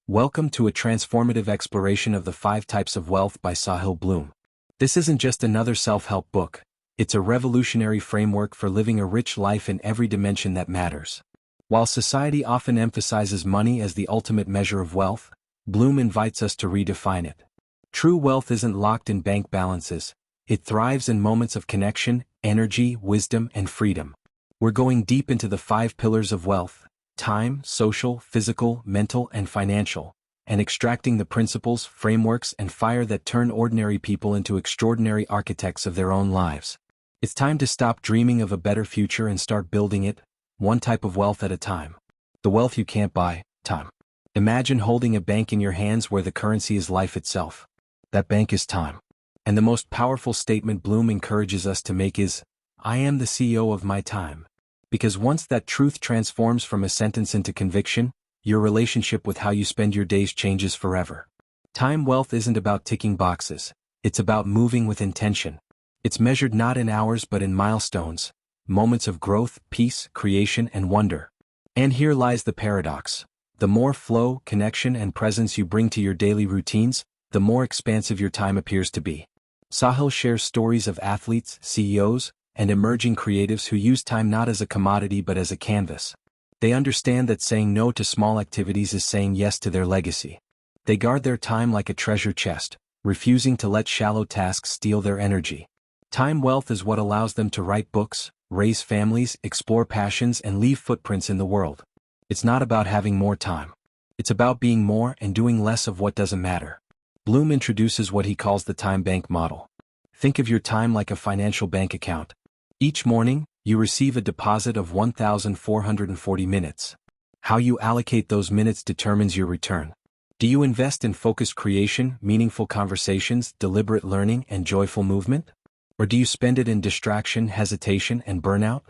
Welcome to a transformative exploration of the 5 types of wealth by Sahil Bloom. This isn't just another self-help book, it's a revolutionary framework for living a rich life in every dimension that matters. While society often emphasizes money as the ultimate measure of wealth, Bloom invites us to redefine it. True wealth isn't locked in bank balances, it thrives in moments of connection, energy, wisdom, and freedom. We're going deep into the 5 pillars of wealth: time, social, physical, mental, and financial, and extracting the principles, frameworks, and fire that turn ordinary people into extraordinary architects of their own lives. It's time to stop dreaming of a better future and start building it, one type of wealth at a time. The wealth you can't buy: time. Imagine holding a bank in your hands where the currency is life itself. That bank is time. And the most powerful statement Bloom encourages us to make is, "I am the CEO of my time." Because once that truth transforms from a sentence into conviction, your relationship with how you spend your days changes forever. Time wealth isn't about ticking boxes, it's about moving with intention. It's measured not in hours but in milestones, moments of growth, peace, creation, and wonder. And here lies the paradox. The more flow, connection, and presence you bring to your daily routines, the more expansive your time appears to be. Sahil shares stories of athletes, CEOs, and emerging creatives who use time not as a commodity but as a canvas. They understand that saying no to small activities is saying yes to their legacy. They guard their time like a treasure chest, refusing to let shallow tasks steal their energy. Time wealth is what allows them to write books, raise families, explore passions, and leave footprints in the world. It's not about having more time. It's about being more and doing less of what doesn't matter. Bloom introduces what he calls the time bank model. Think of your time like a financial bank account. Each morning, you receive a deposit of 1,440 minutes. How you allocate those minutes determines your return. Do you invest in focused creation, meaningful conversations, deliberate learning, and joyful movement? Or do you spend it in distraction, hesitation, and burnout?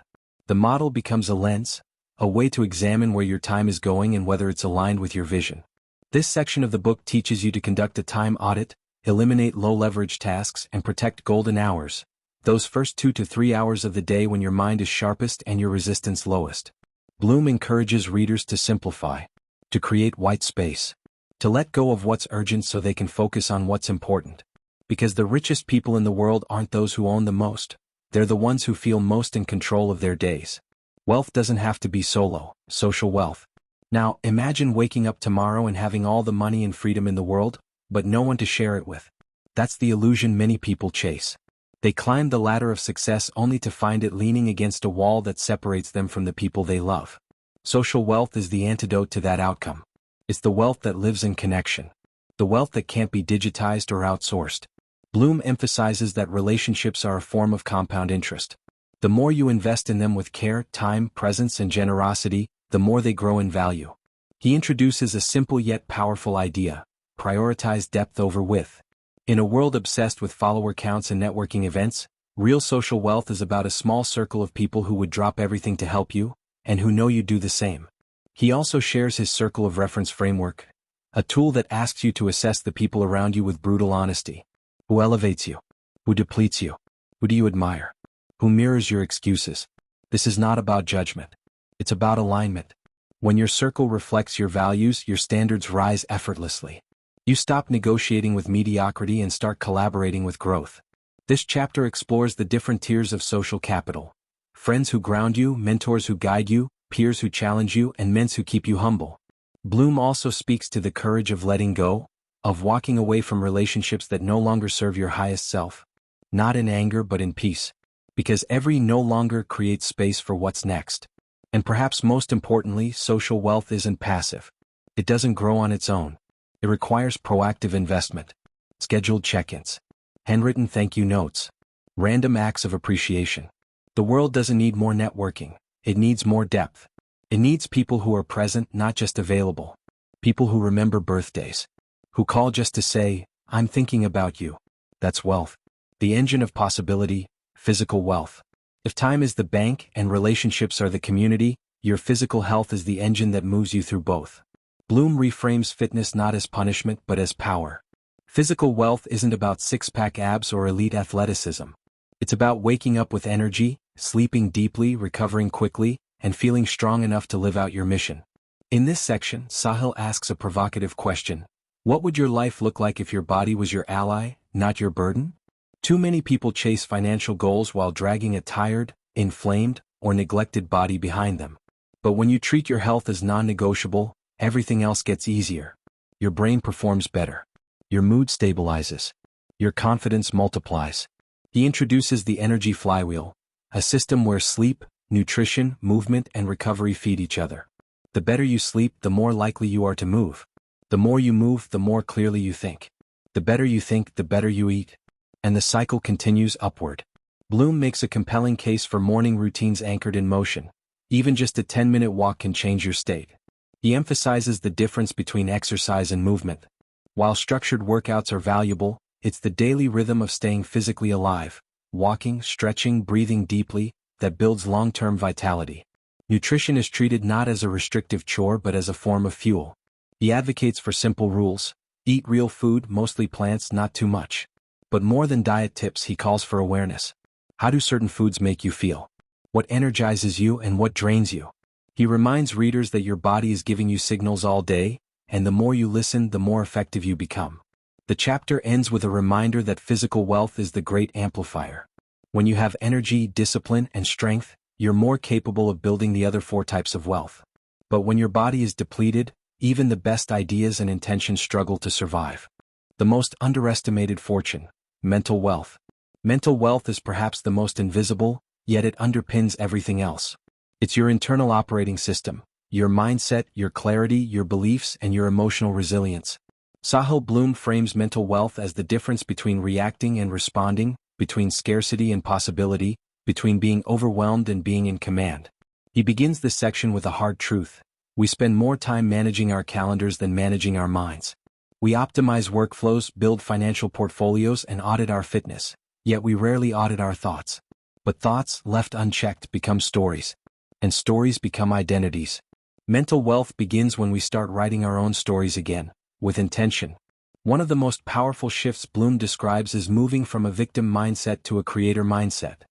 The model becomes a lens, a way to examine where your time is going and whether it's aligned with your vision. This section of the book teaches you to conduct a time audit, eliminate low-leverage tasks, and protect golden hours. Those first 2 to 3 hours of the day when your mind is sharpest and your resistance lowest. Bloom encourages readers to simplify, to create white space, to let go of what's urgent so they can focus on what's important. Because the richest people in the world aren't those who own the most, they're the ones who feel most in control of their days. Wealth doesn't have to be social wealth. Now, imagine waking up tomorrow and having all the money and freedom in the world, but no one to share it with. That's the illusion many people chase. They climb the ladder of success only to find it leaning against a wall that separates them from the people they love. Social wealth is the antidote to that outcome. It's the wealth that lives in connection. The wealth that can't be digitized or outsourced. Bloom emphasizes that relationships are a form of compound interest. The more you invest in them with care, time, presence, and generosity, the more they grow in value. He introduces a simple yet powerful idea: prioritize depth over width. In a world obsessed with follower counts and networking events, real social wealth is about a small circle of people who would drop everything to help you, and who know you do the same. He also shares his circle of reference framework, a tool that asks you to assess the people around you with brutal honesty. Who elevates you? Who depletes you? Who do you admire? Who mirrors your excuses? This is not about judgment. It's about alignment. When your circle reflects your values, your standards rise effortlessly. You stop negotiating with mediocrity and start collaborating with growth. This chapter explores the different tiers of social capital: friends who ground you, mentors who guide you, peers who challenge you, and mentor who keep you humble. Bloom also speaks to the courage of letting go, of walking away from relationships that no longer serve your highest self. Not in anger but in peace. Because every no longer creates space for what's next. And perhaps most importantly, social wealth isn't passive. It doesn't grow on its own. It requires proactive investment. Scheduled check-ins. Handwritten thank you notes. Random acts of appreciation. The world doesn't need more networking. It needs more depth. It needs people who are present, not just available. People who remember birthdays. Who call just to say, "I'm thinking about you." That's wealth. The engine of possibility, physical wealth. If time is the bank and relationships are the community, your physical health is the engine that moves you through both. Bloom reframes fitness not as punishment but as power. Physical wealth isn't about six-pack abs or elite athleticism. It's about waking up with energy, sleeping deeply, recovering quickly, and feeling strong enough to live out your mission. In this section, Sahil asks a provocative question. What would your life look like if your body was your ally, not your burden? Too many people chase financial goals while dragging a tired, inflamed, or neglected body behind them. But when you treat your health as non-negotiable, everything else gets easier. Your brain performs better. Your mood stabilizes. Your confidence multiplies. He introduces the energy flywheel, a system where sleep, nutrition, movement, and recovery feed each other. The better you sleep, the more likely you are to move. The more you move, the more clearly you think. The better you think, the better you eat. And the cycle continues upward. Bloom makes a compelling case for morning routines anchored in motion. Even just a 10-minute walk can change your state. He emphasizes the difference between exercise and movement. While structured workouts are valuable, it's the daily rhythm of staying physically alive, walking, stretching, breathing deeply, that builds long-term vitality. Nutrition is treated not as a restrictive chore but as a form of fuel. He advocates for simple rules. Eat real food, mostly plants, not too much. But more than diet tips, he calls for awareness. How do certain foods make you feel? What energizes you and what drains you? He reminds readers that your body is giving you signals all day, and the more you listen, the more effective you become. The chapter ends with a reminder that physical wealth is the great amplifier. When you have energy, discipline, and strength, you're more capable of building the other 4 types of wealth. But when your body is depleted, even the best ideas and intentions struggle to survive. The most underestimated fortune, mental wealth. Mental wealth is perhaps the most invisible, yet it underpins everything else. It's your internal operating system, your mindset, your clarity, your beliefs, and your emotional resilience. Sahil Bloom frames mental wealth as the difference between reacting and responding, between scarcity and possibility, between being overwhelmed and being in command. He begins this section with a hard truth. We spend more time managing our calendars than managing our minds. We optimize workflows, build financial portfolios, and audit our fitness, yet we rarely audit our thoughts. But thoughts, left unchecked, become stories. And stories become identities. Mental wealth begins when we start writing our own stories again, with intention. One of the most powerful shifts Bloom describes is moving from a victim mindset to a creator mindset.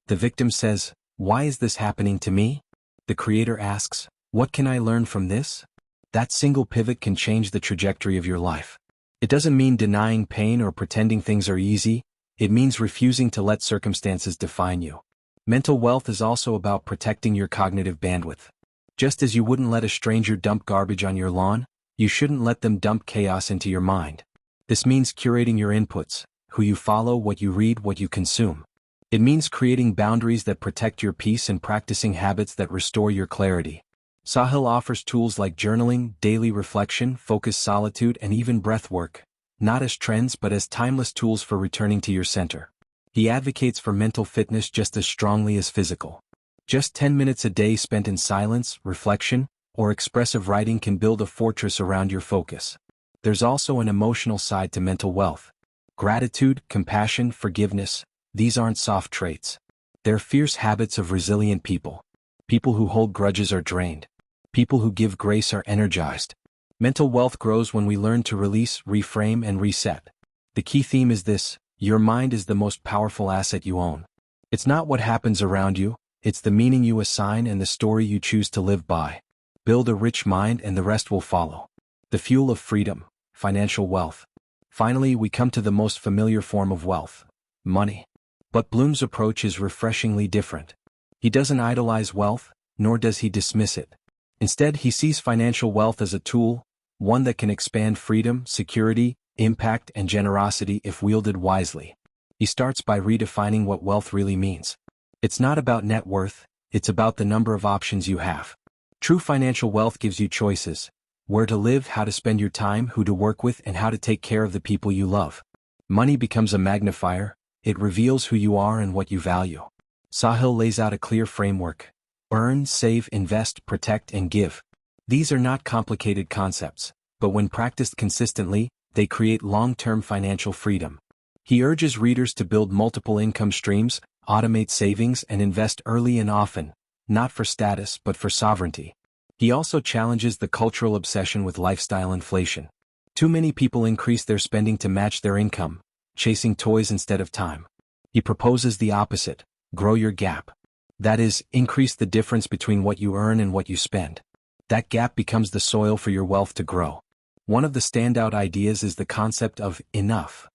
The victim says, "Why is this happening to me?" The creator asks, "What can I learn from this?" That single pivot can change the trajectory of your life. It doesn't mean denying pain or pretending things are easy. It means refusing to let circumstances define you. Mental wealth is also about protecting your cognitive bandwidth. Just as you wouldn't let a stranger dump garbage on your lawn, you shouldn't let them dump chaos into your mind. This means curating your inputs, who you follow, what you read, what you consume. It means creating boundaries that protect your peace and practicing habits that restore your clarity. Sahil offers tools like journaling, daily reflection, focused solitude, and even breath work, not as trends but as timeless tools for returning to your center. He advocates for mental fitness just as strongly as physical. Just 10 minutes a day spent in silence, reflection, or expressive writing can build a fortress around your focus. There's also an emotional side to mental wealth. Gratitude, compassion, forgiveness, these aren't soft traits. They're fierce habits of resilient people. People who hold grudges are drained. People who give grace are energized. Mental wealth grows when we learn to release, reframe, and reset. The key theme is this: your mind is the most powerful asset you own. It's not what happens around you, it's the meaning you assign and the story you choose to live by. Build a rich mind and the rest will follow. The fuel of freedom, financial wealth. Finally, we come to the most familiar form of wealth: money. But Bloom's approach is refreshingly different. He doesn't idolize wealth, nor does he dismiss it. Instead, he sees financial wealth as a tool, one that can expand freedom, security, impact, and generosity if wielded wisely. He starts by redefining what wealth really means. It's not about net worth, it's about the number of options you have. True financial wealth gives you choices: where to live, how to spend your time, who to work with, and how to take care of the people you love. Money becomes a magnifier. It reveals who you are and what you value. Sahil lays out a clear framework: earn, save, invest, protect, and give. These are not complicated concepts, but when practiced consistently, they create long-term financial freedom. He urges readers to build multiple income streams, automate savings, and invest early and often, not for status but for sovereignty. He also challenges the cultural obsession with lifestyle inflation. Too many people increase their spending to match their income, chasing toys instead of time. He proposes the opposite: grow your gap. That is, increase the difference between what you earn and what you spend. That gap becomes the soil for your wealth to grow. One of the standout ideas is the concept of enough.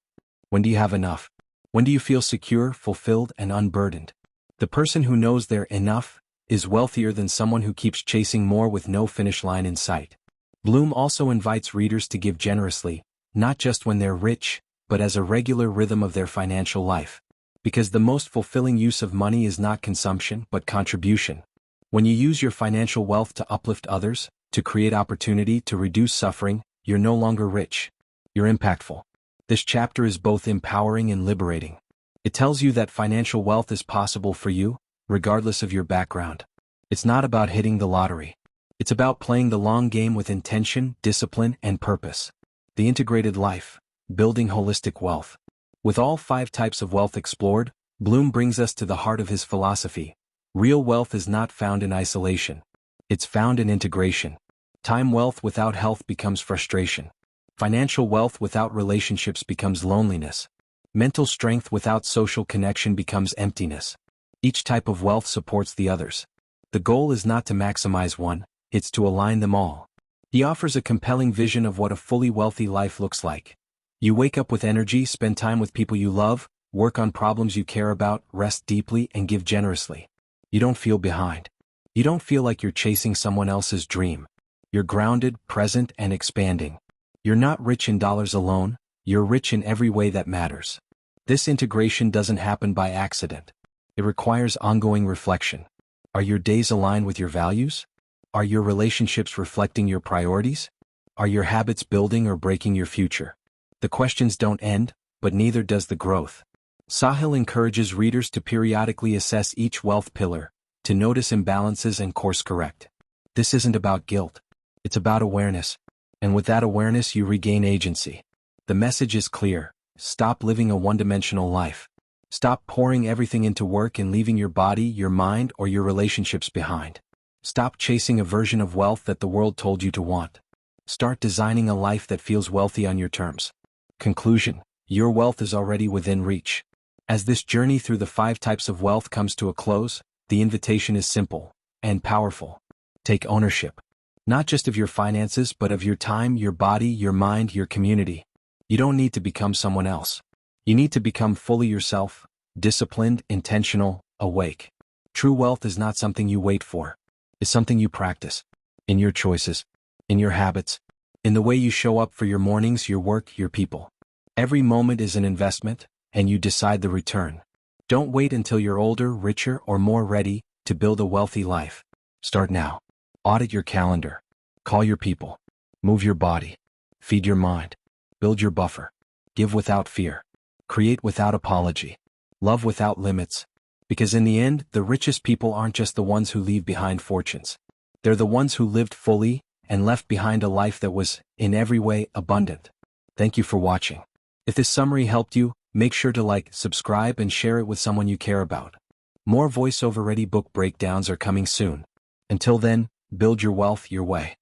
When do you have enough? When do you feel secure, fulfilled, and unburdened? The person who knows they're enough is wealthier than someone who keeps chasing more with no finish line in sight. Bloom also invites readers to give generously, not just when they're rich, but as a regular rhythm of their financial life. Because the most fulfilling use of money is not consumption, but contribution. When you use your financial wealth to uplift others, to create opportunity, to reduce suffering, you're no longer rich. You're impactful. This chapter is both empowering and liberating. It tells you that financial wealth is possible for you, regardless of your background. It's not about hitting the lottery. It's about playing the long game with intention, discipline, and purpose. The integrated life, building holistic wealth. With all 5 types of wealth explored, Bloom brings us to the heart of his philosophy. Real wealth is not found in isolation. It's found in integration. Time wealth without health becomes frustration. Financial wealth without relationships becomes loneliness. Mental strength without social connection becomes emptiness. Each type of wealth supports the others. The goal is not to maximize one, it's to align them all. He offers a compelling vision of what a fully wealthy life looks like. You wake up with energy, spend time with people you love, work on problems you care about, rest deeply, and give generously. You don't feel behind. You don't feel like you're chasing someone else's dream. You're grounded, present, and expanding. You're not rich in dollars alone, you're rich in every way that matters. This integration doesn't happen by accident. It requires ongoing reflection. Are your days aligned with your values? Are your relationships reflecting your priorities? Are your habits building or breaking your future? The questions don't end, but neither does the growth. Sahil encourages readers to periodically assess each wealth pillar, to notice imbalances and course correct. This isn't about guilt. It's about awareness. And with that awareness you regain agency. The message is clear. Stop living a one-dimensional life. Stop pouring everything into work and leaving your body, your mind, or your relationships behind. Stop chasing a version of wealth that the world told you to want. Start designing a life that feels wealthy on your terms. Conclusion: your wealth is already within reach. As this journey through the 5 types of wealth comes to a close, the invitation is simple and powerful. Take ownership. Not just of your finances, but of your time, your body, your mind, your community. You don't need to become someone else. You need to become fully yourself, disciplined, intentional, awake. True wealth is not something you wait for. It's something you practice. In your choices. In your habits. In the way you show up for your mornings, your work, your people. Every moment is an investment, and you decide the return. Don't wait until you're older, richer, or more ready to build a wealthy life. Start now. Audit your calendar. Call your people. Move your body. Feed your mind. Build your buffer. Give without fear. Create without apology. Love without limits. Because in the end, the richest people aren't just the ones who leave behind fortunes. They're the ones who lived fully and left behind a life that was, in every way, abundant. Thank you for watching. If this summary helped you, make sure to like, subscribe, and share it with someone you care about. More voiceover-ready book breakdowns are coming soon. Until then, build your wealth your way.